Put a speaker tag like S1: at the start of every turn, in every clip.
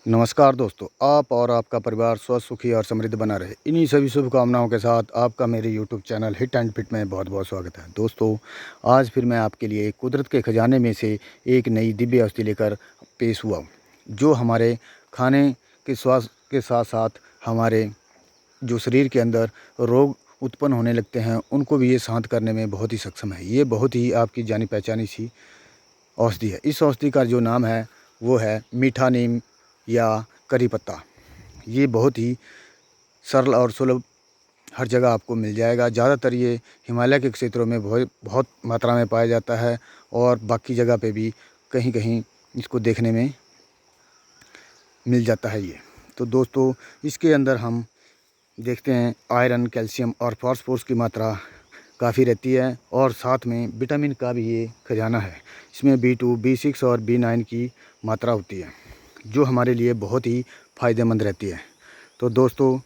S1: नमस्कार दोस्तों, आप और आपका परिवार स्वस्थ, सुखी और समृद्ध बना रहे, इन्हीं सभी शुभकामनाओं के साथ आपका मेरे यूट्यूब चैनल हिट एंड पिट में बहुत बहुत स्वागत है। दोस्तों, आज फिर मैं आपके लिए कुदरत के ख़जाने में से एक नई दिव्य औषधि लेकर पेश हुआ हूँ, जो हमारे खाने के स्वास्थ्य के साथ साथ हमारे जो शरीर के अंदर रोग उत्पन्न होने लगते हैं, उनको भी ये शांत करने में बहुत ही सक्षम है। ये बहुत ही आपकी जानी पहचानी सी औषधि है। इस औषधि का जो नाम है वो है मीठा नीम या करी पत्ता। ये बहुत ही सरल और सुलभ हर जगह आपको मिल जाएगा। ज़्यादातर ये हिमालय के क्षेत्रों में बहुत बहुत मात्रा में पाया जाता है और बाकी जगह पे भी कहीं कहीं इसको देखने में मिल जाता है ये। तो दोस्तों, इसके अंदर हम देखते हैं आयरन, कैल्शियम और फास्फोरस की मात्रा काफ़ी रहती है और साथ में विटामिन का भी ये खजाना है। इसमें B2, B6 और B9 की मात्रा होती है, जो हमारे लिए बहुत ही फ़ायदेमंद रहती है। तो दोस्तों,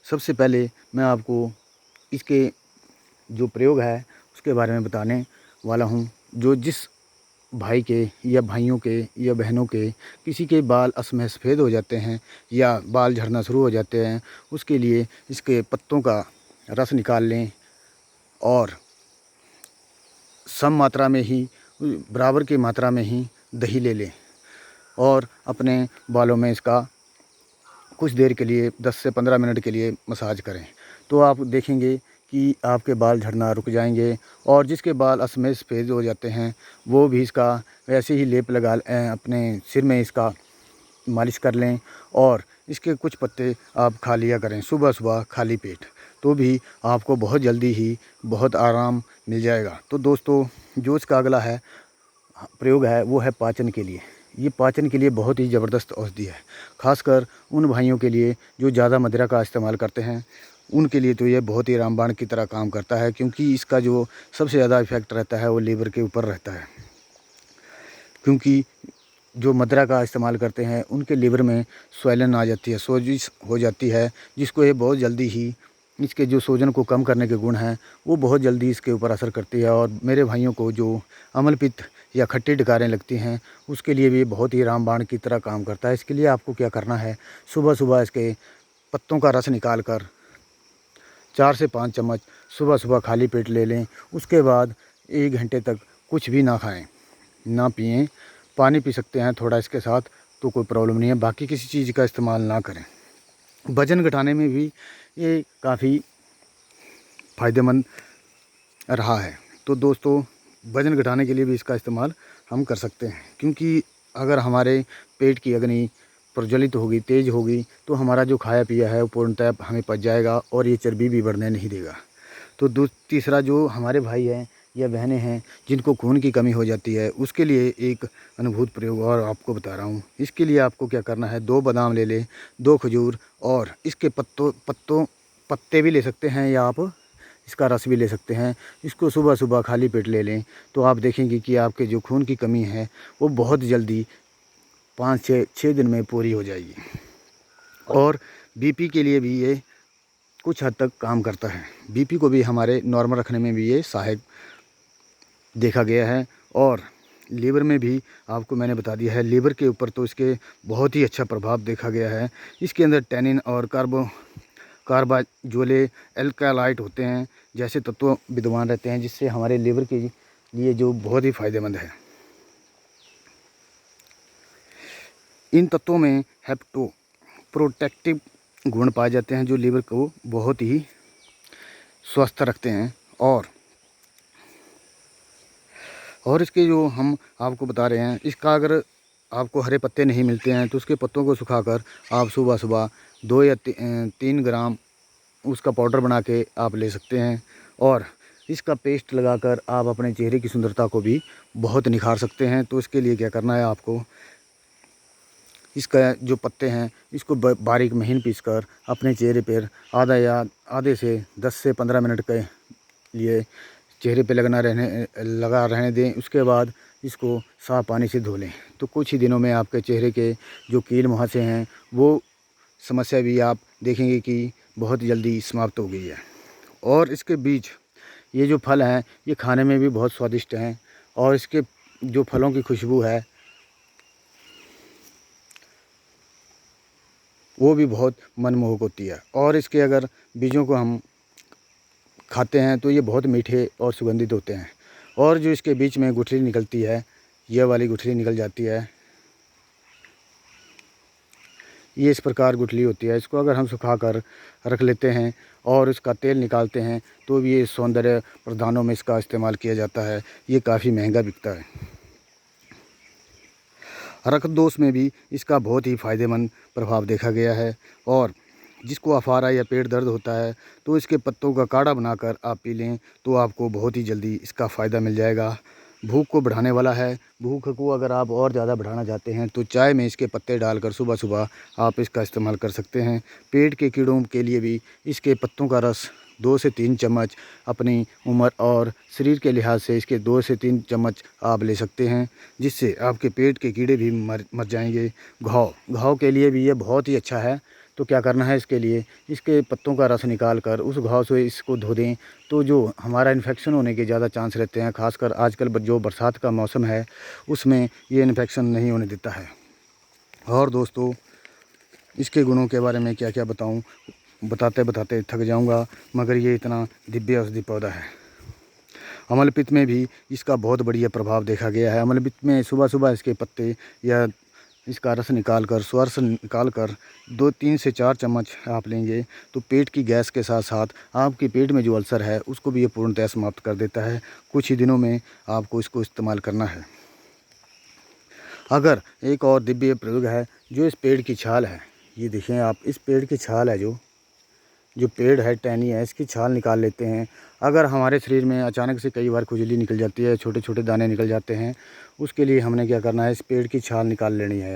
S1: सबसे पहले मैं आपको इसके जो प्रयोग है उसके बारे में बताने वाला हूँ। जो जिस भाई के या भाइयों के या बहनों के किसी के बाल असमय सफ़ेद हो जाते हैं या बाल झड़ना शुरू हो जाते हैं, उसके लिए इसके पत्तों का रस निकाल लें और सम मात्रा में ही, बराबर की मात्रा में ही दही ले लें और अपने बालों में इसका कुछ देर के लिए 10 से 15 मिनट के लिए मसाज करें। तो आप देखेंगे कि आपके बाल झड़ना रुक जाएंगे और जिसके बाल असमय सफ़ेद हो जाते हैं वो भी इसका वैसे ही लेप लगा अपने सिर में इसका मालिश कर लें और इसके कुछ पत्ते आप खा लिया करें सुबह सुबह खाली पेट, तो भी आपको बहुत जल्दी ही बहुत आराम मिल जाएगा। तो दोस्तों, जो इसका अगला है प्रयोग है वो है पाचन के लिए। ये पाचन के लिए बहुत ही ज़बरदस्त औषधि है, ख़ासकर उन भाइयों के लिए जो ज़्यादा मदिरा का इस्तेमाल करते हैं। उनके लिए तो ये बहुत ही रामबाण की तरह काम करता है, क्योंकि इसका जो सबसे ज़्यादा इफ़ेक्ट रहता है वो लीवर के ऊपर रहता है। क्योंकि जो मदिरा का इस्तेमाल करते हैं उनके लीवर में स्वैलन आ जाती है, सोजिश हो जाती है, जिसको ये बहुत जल्दी ही इसके जो सोजन को कम करने के गुण हैं वो बहुत जल्दी इसके ऊपर असर करती है। और मेरे भाइयों को जो अम्ल पित्त या खट्टी डकारें लगती हैं उसके लिए भी बहुत ही रामबाण की तरह काम करता है। इसके लिए आपको क्या करना है, सुबह सुबह इसके पत्तों का रस निकाल कर 4 से 5 चम्मच सुबह सुबह खाली पेट ले लें। उसके बाद 1 घंटे तक कुछ भी ना खाएं, ना पिएं। पानी पी सकते हैं थोड़ा इसके साथ, तो कोई प्रॉब्लम नहीं है। बाकी किसी चीज़ का इस्तेमाल ना करें। वज़न घटाने में भी ये काफ़ी फ़ायदेमंद रहा है। तो दोस्तों, वज़न घटाने के लिए भी इसका इस्तेमाल हम कर सकते हैं, क्योंकि अगर हमारे पेट की अग्नि प्रज्वलित होगी, तेज़ होगी, तो हमारा जो खाया पिया है वो पूर्णतः हमें पच जाएगा और ये चर्बी भी बढ़ने नहीं देगा। तो तीसरा, जो हमारे भाई हैं या बहनें हैं जिनको खून की कमी हो जाती है, उसके लिए एक अनुभूत प्रयोग और आपको बता रहा हूँ। इसके लिए आपको क्या करना है, 2 बादाम ले लें, 2 खजूर और इसके पत्ते भी ले सकते हैं या आप इसका रस भी ले सकते हैं। इसको सुबह सुबह खाली पेट ले लें तो आप देखेंगे कि आपके जो खून की कमी है वो बहुत जल्दी 5 से 6 दिन में पूरी हो जाएगी। और बीपी के लिए भी ये कुछ हद तक काम करता है। बीपी को भी हमारे नॉर्मल रखने में भी ये सहायक देखा गया है। और लीवर में भी आपको मैंने बता दिया है, लीवर के ऊपर तो इसके बहुत ही अच्छा प्रभाव देखा गया है। इसके अंदर टैनिन और कार्बाजोले एल्कालाइट होते हैं, जैसे तत्व विद्यमान रहते हैं, जिससे हमारे लीवर के लिए जो बहुत ही फ़ायदेमंद है। इन तत्वों में हेप्टो प्रोटेक्टिव गुण पाए जाते हैं, जो लीवर को बहुत ही स्वस्थ रखते हैं। और इसके जो हम आपको बता रहे हैं, इसका अगर आपको हरे पत्ते नहीं मिलते हैं तो उसके पत्तों को सुखाकर आप सुबह सुबह 2 या 3 ग्राम उसका पाउडर बना के आप ले सकते हैं और इसका पेस्ट लगाकर आप अपने चेहरे की सुंदरता को भी बहुत निखार सकते हैं। तो इसके लिए क्या करना है, आपको इसका जो पत्ते हैं इसको बारीक महीन पीसकर अपने चेहरे पर आधे से 10 से 15 मिनट के लिए चेहरे पे लगा रहने दें। उसके बाद इसको साफ़ पानी से धो लें, तो कुछ ही दिनों में आपके चेहरे के जो कील मुहासे हैं वो समस्या भी आप देखेंगे कि बहुत जल्दी समाप्त हो गई है। और इसके बीज, ये जो फल हैं ये खाने में भी बहुत स्वादिष्ट हैं और इसके जो फलों की खुशबू है वो भी बहुत मनमोहक होती है। और इसके अगर बीजों को हम खाते हैं तो ये बहुत मीठे और सुगंधित होते हैं। और जो इसके बीच में गुठली निकलती है, ये वाली गुठली निकल जाती है, ये इस प्रकार गुठली होती है। इसको अगर हम सुखा कर रख लेते हैं और इसका तेल निकालते हैं तो भी ये सौंदर्य प्रदानों में इसका इस्तेमाल किया जाता है। ये काफ़ी महंगा बिकता है। रक्त दोष में भी इसका बहुत ही फ़ायदेमंद प्रभाव देखा गया है। और जिसको अफारा या पेट दर्द होता है तो इसके पत्तों का काढ़ा बनाकर आप पी लें तो आपको बहुत ही जल्दी इसका फ़ायदा मिल जाएगा। भूख को बढ़ाने वाला है। भूख को अगर आप और ज़्यादा बढ़ाना चाहते हैं तो चाय में इसके पत्ते डालकर सुबह सुबह आप इसका इस्तेमाल कर सकते हैं। पेट के कीड़ों के लिए भी इसके पत्तों का रस 2 से 3 चम्मच अपनी उम्र और शरीर के लिहाज से इसके 2 से 3 चम्मच आप ले सकते हैं, जिससे आपके पेट के कीड़े भी मर जाएंगे। घाव के लिए भी ये बहुत ही अच्छा है। तो क्या करना है, इसके लिए इसके पत्तों का रस निकाल कर उस घाव से इसको धो दें तो जो हमारा इन्फेक्शन होने के ज़्यादा चांस रहते हैं। खासकर आजकल जो बरसात का मौसम है उसमें ये इन्फेक्शन नहीं होने देता है। और दोस्तों, इसके गुणों के बारे में क्या क्या बताऊं, बताते बताते थक जाऊंगा, मगर ये इतना दिव्य औषधि पौधा है। अम्लपित्त में भी इसका बहुत बढ़िया प्रभाव देखा गया है। अम्लपित्त में सुबह सुबह इसके पत्ते या इसका रस निकाल कर, स्वार्स निकाल कर 2-3 से 4 चम्मच आप लेंगे तो पेट की गैस के साथ साथ आपके पेट में जो अल्सर है उसको भी ये पूर्णतः समाप्त कर देता है। कुछ ही दिनों में आपको इसको इस्तेमाल करना है। अगर एक और दिव्य प्रयोग है, जो इस पेड़ की छाल है, ये देखें आप, इस पेड़ की छाल है, जो पेड़ है, टहनी है, इसकी छाल निकाल लेते हैं। अगर हमारे शरीर में अचानक से कई बार खुजली निकल जाती है, छोटे छोटे दाने निकल जाते हैं, उसके लिए हमने क्या करना है, इस पेड़ की छाल निकाल लेनी है।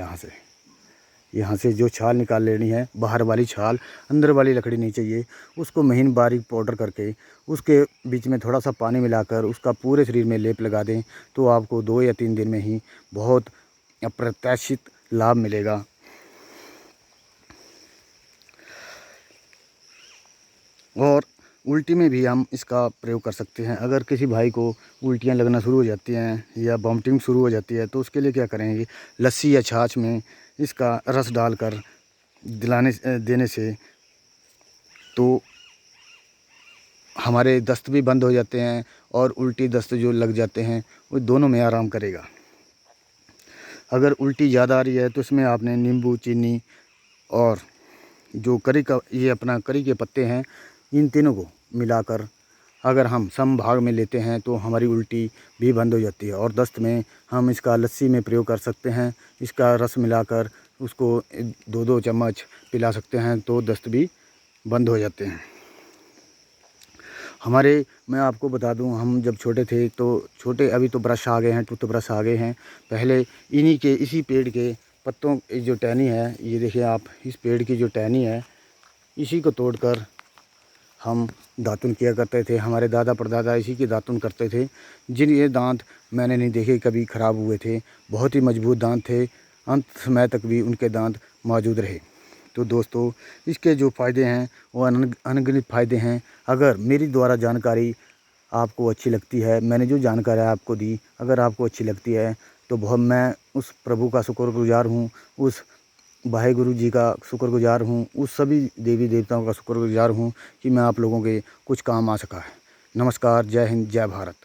S1: यहाँ से जो छाल निकाल लेनी है, बाहर वाली छाल, अंदर वाली लकड़ी नहीं चाहिए। उसको महीन बारीक पाउडर करके उसके बीच में थोड़ा सा पानी मिलाकर उसका पूरे शरीर में लेप लगा दें तो आपको 2 या 3 दिन में ही बहुत अप्रत्याशित लाभ मिलेगा। और उल्टी में भी हम इसका प्रयोग कर सकते हैं। अगर किसी भाई को उल्टियाँ लगना शुरू हो जाती हैं या वॉमिटिंग शुरू हो जाती है तो उसके लिए क्या करेंगे, लस्सी या छाछ में इसका रस डालकर देने से तो हमारे दस्त भी बंद हो जाते हैं और उल्टी दस्त जो लग जाते हैं वो दोनों में आराम करेगा। अगर उल्टी ज़्यादा आ रही है तो इसमें आपने नींबू, चीनी और जो करी के पत्ते हैं, इन तीनों को मिलाकर अगर हम सम भाग में लेते हैं तो हमारी उल्टी भी बंद हो जाती है। और दस्त में हम इसका लस्सी में प्रयोग कर सकते हैं। इसका रस मिलाकर उसको 2-2 चम्मच पिला सकते हैं तो दस्त भी बंद हो जाते हैं। मैं आपको बता दूं, हम जब छोटे थे तो अभी तो ब्रश आ गए हैं, टूथब्रश आ गए हैं। पहले इसी पेड़ के पत्तों की जो टहनी है, ये देखिए आप, इस पेड़ की जो टहनी है, इसी को तोड़कर हम दातुन किया करते थे। हमारे दादा परदादा इसी के दातुन करते थे। ये दांत मैंने नहीं देखे कभी ख़राब हुए थे, बहुत ही मजबूत दांत थे, अंत समय तक भी उनके दांत मौजूद रहे। तो दोस्तों, इसके जो फ़ायदे हैं वो अनगिनत फ़ायदे हैं। अगर मेरी द्वारा जानकारी आपको अच्छी लगती है, मैंने जो जानकारी आपको दी, अगर आपको अच्छी लगती है तो मैं उस प्रभु का शुक्रगुजार हूँ, उस वाहेगुरु जी का शुक्रगुजार हूँ, उस सभी देवी देवताओं का शुक्रगुजार हूँ कि मैं आप लोगों के कुछ काम आ सका है। नमस्कार, जय हिंद, जय भारत।